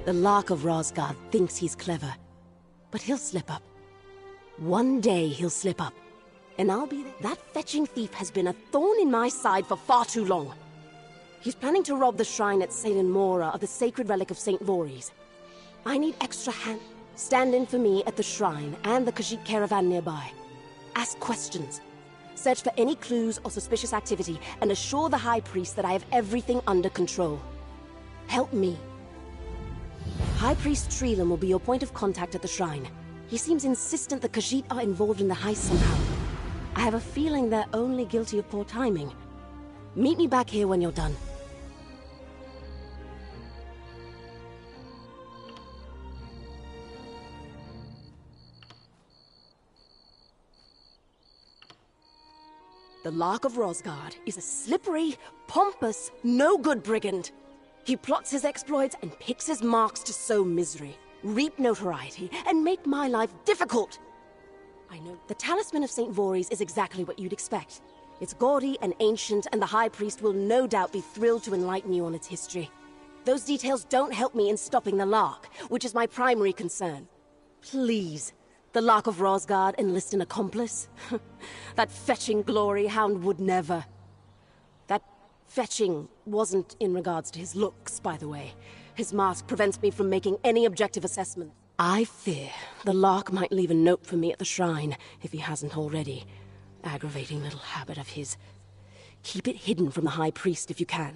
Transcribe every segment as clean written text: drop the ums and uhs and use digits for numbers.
The Lark of Rosgard thinks he's clever, but he'll slip up. One day he'll slip up, and I'll be there. That fetching thief has been a thorn in my side for far too long. He's planning to rob the shrine at St. Mora of the sacred relic of St. Voorhees. I need extra hand. Stand in for me at the shrine and the Khajiit caravan nearby. Ask questions. Search for any clues or suspicious activity, and assure the High Priest that I have everything under control. Help me. High Priest Treelan will be your point of contact at the shrine. He seems insistent the Khajiit are involved in the heist somehow. I have a feeling they're only guilty of poor timing. Meet me back here when you're done. The Lark of Rosgard is a slippery, pompous, no-good brigand. He plots his exploits and picks his marks to sow misery, reap notoriety, and make my life difficult. I know the Talisman of St. Voorhees is exactly what you'd expect. It's gaudy and ancient, and the High Priest will no doubt be thrilled to enlighten you on its history. Those details don't help me in stopping the Lark, which is my primary concern. Please, the Lark of Rosgard enlist an accomplice? That fetching glory hound would never. That fetching wasn't in regards to his looks, by the way. His mask prevents me from making any objective assessment. I fear the Lark might leave a note for me at the shrine, if he hasn't already. Aggravating little habit of his. Keep it hidden from the High Priest if you can.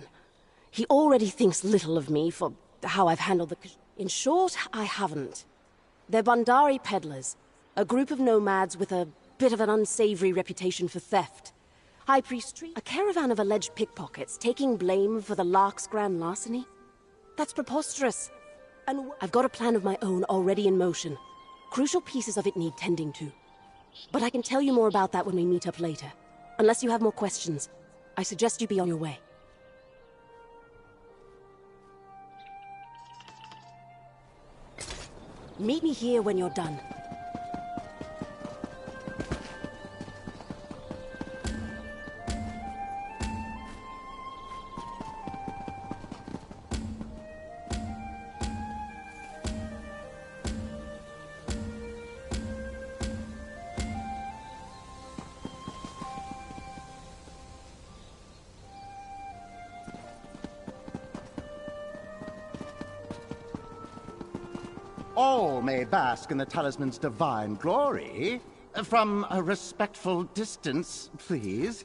He already thinks little of me for how I've handled the... In short, I haven't. They're Bandari peddlers, a group of nomads with a bit of an unsavory reputation for theft. High Priest, a caravan of alleged pickpockets taking blame for the Lark's grand larceny? That's preposterous. And I've got a plan of my own already in motion. Crucial pieces of it need tending to. But I can tell you more about that when we meet up later. Unless you have more questions, I suggest you be on your way. Meet me here when you're done. All may bask in the talisman's divine glory. From a respectful distance, please.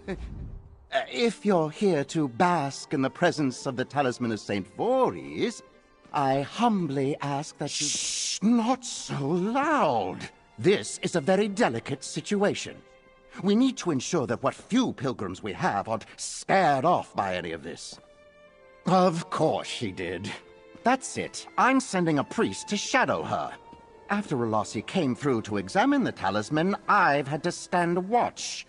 If you're here to bask in the presence of the talisman of St. Voorhees, I humbly ask that you... Shh! Not so loud! This is a very delicate situation. We need to ensure that what few pilgrims we have aren't scared off by any of this. Of course she did. That's it. I'm sending a priest to shadow her. After Relossi came through to examine the talisman, I've had to stand watch.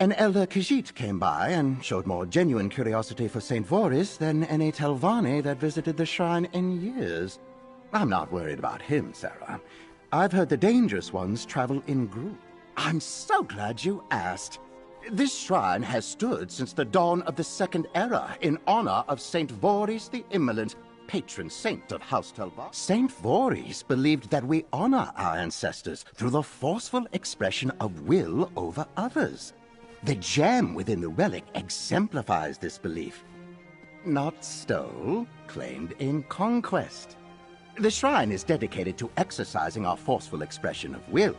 An elder Khajiit came by and showed more genuine curiosity for St. Voorhees than any Telvanni that visited the shrine in years. I'm not worried about him, Sarah. I've heard the dangerous ones travel in groups. I'm so glad you asked. This shrine has stood since the dawn of the Second Era in honor of St. Voorhees the Immolent, patron saint of House Telvanni. St. Voorhees believed that we honor our ancestors through the forceful expression of will over others. The gem within the relic exemplifies this belief. Not stole, claimed in conquest. The shrine is dedicated to exercising our forceful expression of will.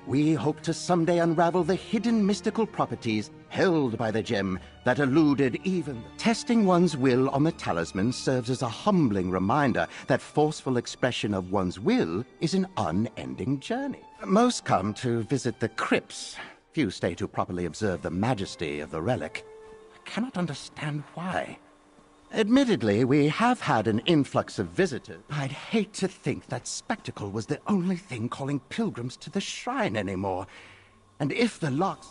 We hope to someday unravel the hidden mystical properties held by the gem that eluded even... Testing one's will on the talisman serves as a humbling reminder that forceful expression of one's will is an unending journey. Most come to visit the crypts. Few stay to properly observe the majesty of the relic. I cannot understand why. Admittedly, we have had an influx of visitors. I'd hate to think that spectacle was the only thing calling pilgrims to the shrine anymore. And if the locks...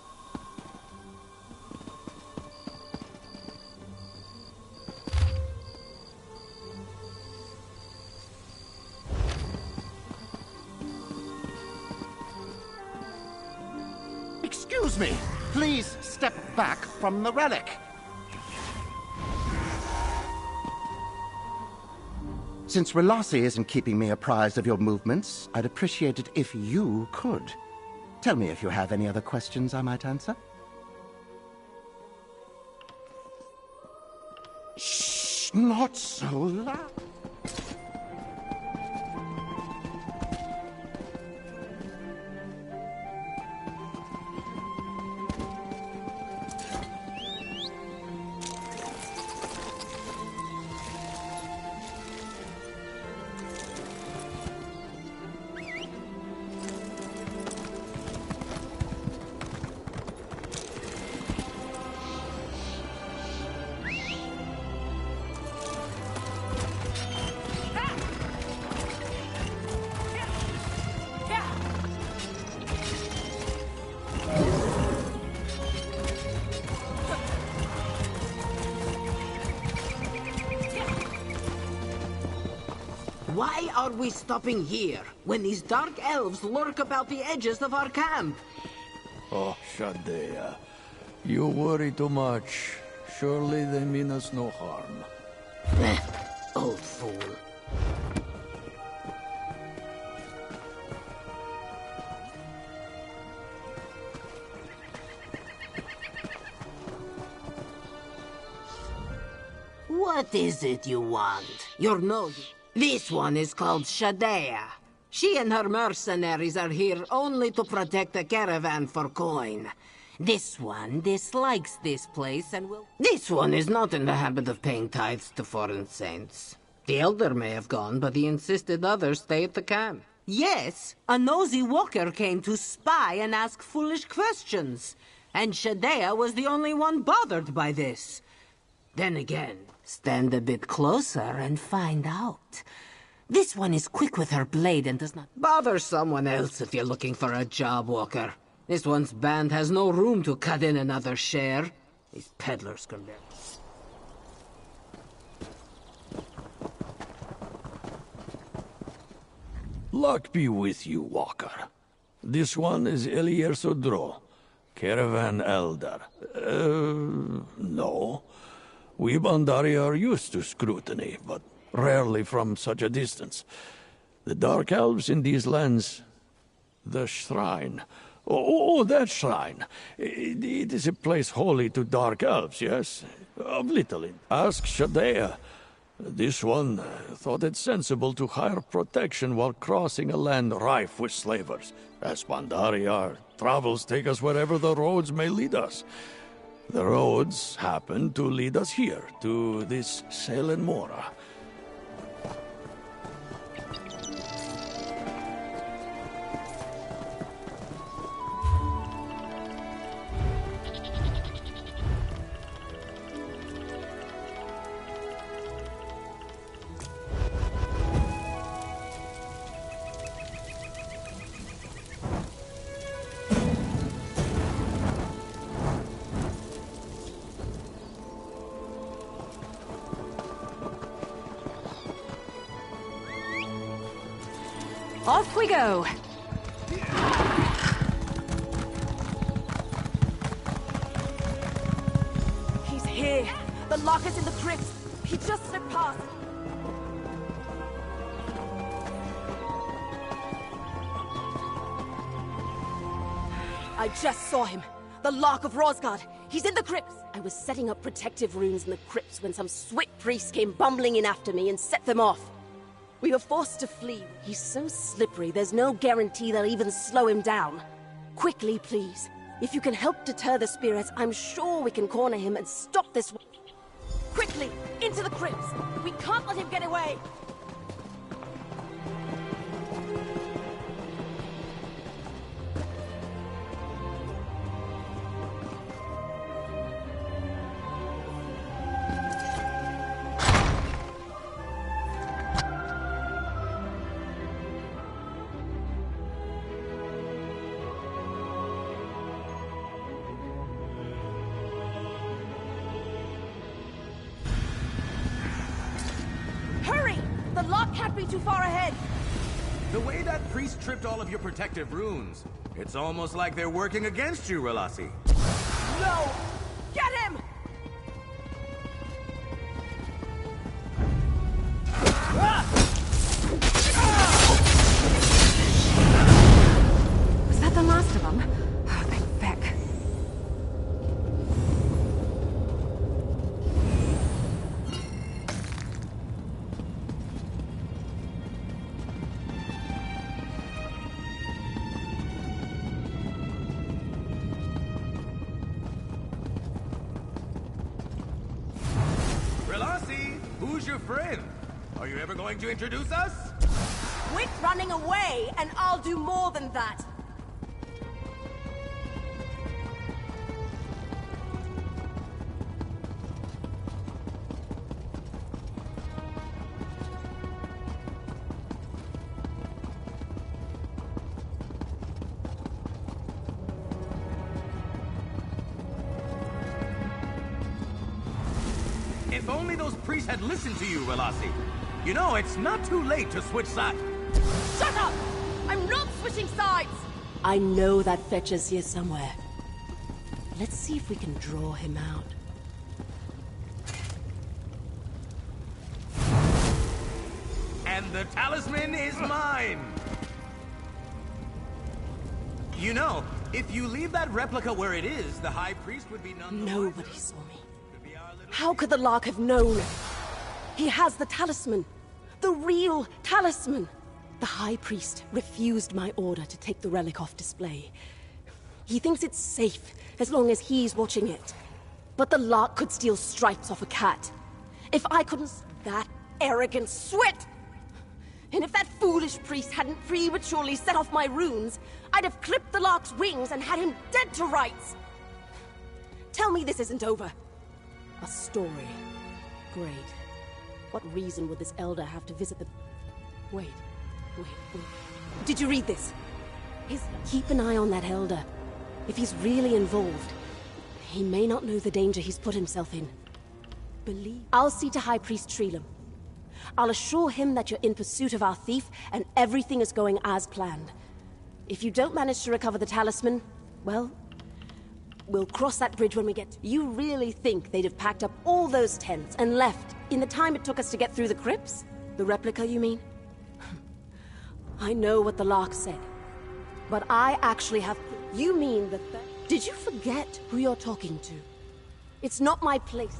Excuse me! Please step back from the relic! Since Relassi isn't keeping me apprised of your movements, I'd appreciate it if you could. Tell me if you have any other questions I might answer. Shh, not so loud. Why are we stopping here, when these dark elves lurk about the edges of our camp? Oh, Shadea. You worry too much. Surely they mean us no harm. Old fool. What is it you want? Your nose. This one is called Shadea. She and her mercenaries are here only to protect the caravan for coin. This one dislikes this place and will... This one is not in the habit of paying tithes to foreign saints. The elder may have gone, but he insisted others stay at the camp. Yes, a nosy walker came to spy and ask foolish questions. And Shadea was the only one bothered by this. Then again, stand a bit closer and find out. This one is quick with her blade and does not... Bother someone else if you're looking for a job, Walker. This one's band has no room to cut in another share. These peddlers can bear... Luck be with you, Walker. This one is Elier Sodro, caravan elder. No. We Bandari are used to scrutiny, but rarely from such a distance. The Dark Elves in these lands... The shrine. Oh, that shrine. It is a place holy to Dark Elves, yes? Of little. Ask Shadea. This one thought it sensible to hire protection while crossing a land rife with slavers. As Bandari, our travels take us wherever the roads may lead us. The roads happen to lead us here, to this Selen Mora. Off we go! He's here! The locker's in the crypt! He just slipped past! I just saw him! The Lock of Rosgard! He's in the crypts! I was setting up protective runes in the crypts when some swift priest came bumbling in after me and set them off. We were forced to flee. He's so slippery, there's no guarantee they'll even slow him down. Quickly, please. If you can help deter the spirits, I'm sure we can corner him and stop this... Quickly! Into the crypts! We can't let him get away! Hurry! The lock can't be too far ahead! The way that priest tripped all of your protective runes, it's almost like they're working against you, Relassi. No! Get him! Ah! Who's your friend? Are you ever going to introduce us? Quit running away, and I'll do more than that. If only those priests had listened to you, Relasi. You know, it's not too late to switch sides. Shut up! I'm not switching sides! I know that Fetcher's here somewhere. Let's see if we can draw him out. And the talisman is mine! You know, if you leave that replica where it is, the High Priest would be none the wiser. Nobody saw me. How could the Lark have known? He has the talisman. The real talisman. The High Priest refused my order to take the relic off display. He thinks it's safe as long as he's watching it. But the Lark could steal stripes off a cat. If I couldn't... That arrogant swit! And if that foolish priest hadn't prematurely set off my runes, I'd have clipped the Lark's wings and had him dead to rights. Tell me this isn't over. A story. Great. What reason would this elder have to visit the... Wait. Did you read this? Keep an eye on that elder. If he's really involved, he may not know the danger he's put himself in. I'll see to High Priest Treelam. I'll assure him that you're in pursuit of our thief and everything is going as planned. If you don't manage to recover the talisman, well... we'll cross that bridge when we get... You really think they'd have packed up all those tents and left in the time it took us to get through the crypts? The replica, you mean? I know what the Lark said. But I actually have... You mean that Did you forget who you're talking to? It's not my place.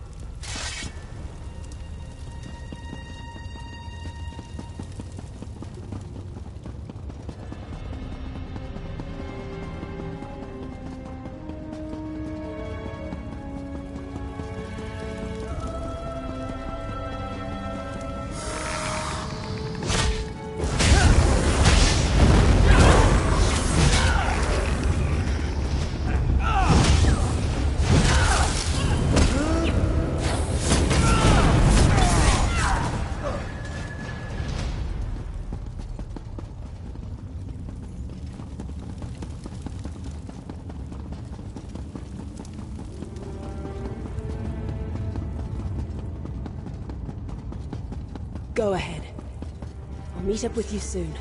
Go ahead. I'll meet up with you soon.